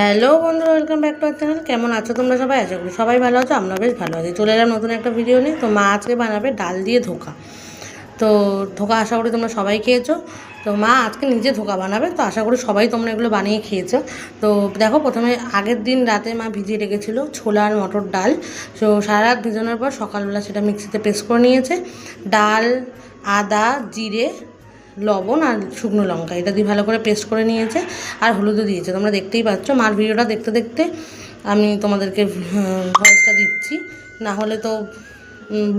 Hello বন্ধুরা, welcome back to our channel. কেমন আছো তোমরা সবাই? আশা করি সবাই ভালো আছো, আমরা বেশ ভালো আছি। চলে এলাম নতুন একটা ভিডিও নিয়ে। তো মা আজকে বানাবে ডাল দিয়ে ধোকা। তো ধোকা আশা করি তোমরা সবাই খেয়েছো। তো মা আজকে নিজে ধোকা বানাবে, তো আশা করি সবাই তোমরা এগুলো বানিয়ে খেয়েছো। তো দেখো, প্রথমে আগের দিন রাতে মা ভিজিয়ে রেখেছিলো ছোলা আর মটর ডাল। তো সারা রাত ভিজানোর পর সকালবেলা সেটা মিক্সিতে পেস্ট করে নিয়েছে। ডাল, আদা, জিরে, লবণ আর শুকনো লঙ্কা এটা দিয়ে ভালো করে পেস্ট করে নিয়েছে, আর হলুদও দিয়েছে। তোমরা দেখতেই পাচ্ছ। মার ভিডিওটা দেখতে দেখতে আমি তোমাদেরকে ভয়েসটা দিচ্ছি, না হলে তো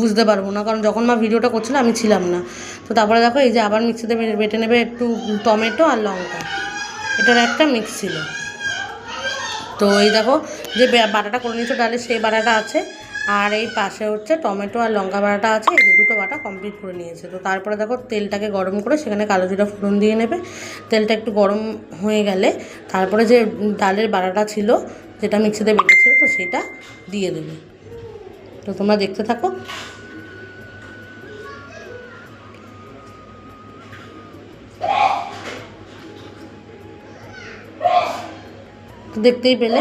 বুঝতে পারবো না, কারণ যখন মা ভিডিওটা করছিল আমি ছিলাম না। তো তারপরে দেখো, এই যে আবার মিক্সিতে বেটে নেবে একটু টমেটো আর লঙ্কা, এটার একটা মিক্স ছিল। তো এই দেখো, যে বাটাটা করে নিয়েছো ডালের, সেই বাটাটা আছে, আর এই পাশে হচ্ছে টমেটো আর লঙ্কা বাটাটা আছে। এই যে দুটো বাটা কমপ্লিট করে নিয়েছে। তো তারপরে দেখো, তেলটাকে গরম করে সেখানে কালো জিরা ফোড়ন দিয়ে নেবে। তেলটা একটু গরম হয়ে গেলে তারপরে যে ডালের বাটাটা ছিল, যেটা মিক্সিতে বেটেছিল, তো সেটা দিয়ে দেবে। তো তোমরা দেখতে থাকো। তো দেখতেই পেলে,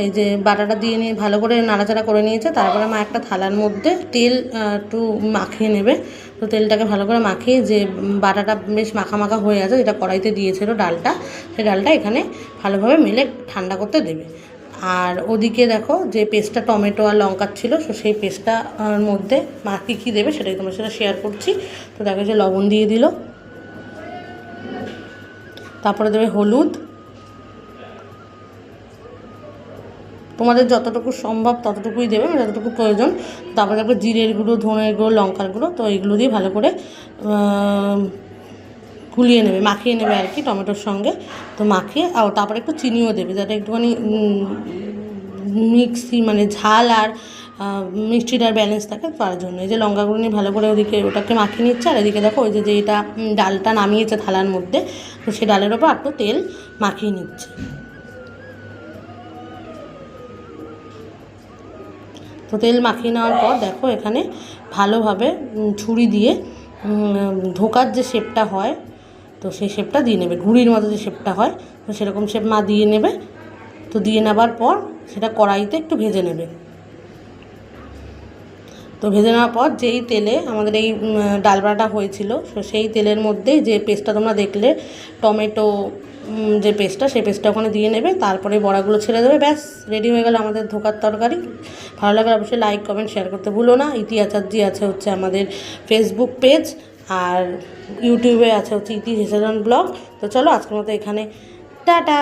এই যে বাটাটা দিয়ে নিয়ে ভালো করে নাড়াচাড়া করে নিয়েছে। তারপরে মা একটা থালার মধ্যে তেল একটু মাখিয়ে নেবে। তো তেলটাকে ভালো করে মাখিয়ে, যে বাটাটা বেশ মাখা মাখা হয়ে আছে, যেটা কড়াইতে দিয়েছিল ডালটা, সেই ডালটা এখানে ভালোভাবে মেলে ঠান্ডা করতে দেবে। আর ওদিকে দেখো, যে পেস্টটা টমেটো আর লঙ্কার ছিল, তো সেই পেস্টটার মধ্যে মা কী দেবে সেটাই তোমার সাথে শেয়ার করছি। তো দেখো, যে লবণ দিয়ে দিল, তারপরে দেবে হলুদ, তোমাদের যতটুকু সম্ভব ততটুকুই দেবে, যতটুকু প্রয়োজন। তারপরে দেখবে জিরের গুঁড়ো, ধনের গুঁড়ো, লঙ্কার গুঁড়ো, তো এইগুলো দিয়ে ভালো করে গুলিয়ে নেবে, মাখিয়ে নেবে আর কি টমেটোর সঙ্গে। তো মাখিয়ে, আর তারপরে একটু চিনিও দেবে, যাতে একটুখানি মিক্সি মানে ঝাল আর মিষ্টিটার ব্যালেন্স থাকে, তার জন্য। এই যে লঙ্কাগুলো নিয়ে ভালো করে ওদিকে ওটাকে মাখিয়ে নিচ্ছে, আর এদিকে দেখো, ওই যে এটা ডালটা নামিয়েছে থালার মধ্যে, তো সেই ডালের ওপর একটু তেল মাখিয়ে নিচ্ছে। তো তেল মাখিয়ে নেওয়ার পর দেখো, এখানে ভালোভাবে ছুরি দিয়ে ধোকার যে শেপটা হয়, তো সেই শেপটা দিয়ে নেবে, ঘুড়ির মতো যে শেপটা হয়, তো সেরকম শেপ মা দিয়ে নেবে। তো দিয়ে নেবার পর সেটা কড়াইতে একটু ভেজে নেবে। তো ভেজে নেওয়ার পর যেই তেলে আমাদের এই ডাল বাটা হয়েছিল, তো সেই তেলের মধ্যেই যে পেস্টটা তোমরা দেখলে, টমেটো যে পেস্টটা, সেই পেস্টটা ওখানে দিয়ে নেবে। তারপরে বড়াগুলো ছেড়ে দেবে, ব্যাস রেডি হয়ে গেল আমাদের ধোকার তরকারি। ভালো লাগলে অবশ্যই লাইক, কমেন্ট, শেয়ার করতে ভুলো না। ইতি আচার্যি আছে হচ্ছে আমাদের ফেসবুক পেজ, আর ইউটিউবে আছে হচ্ছে ইতি হেসেলন ব্লগ। তো চলো, আজকের মতো এখানে টাটা।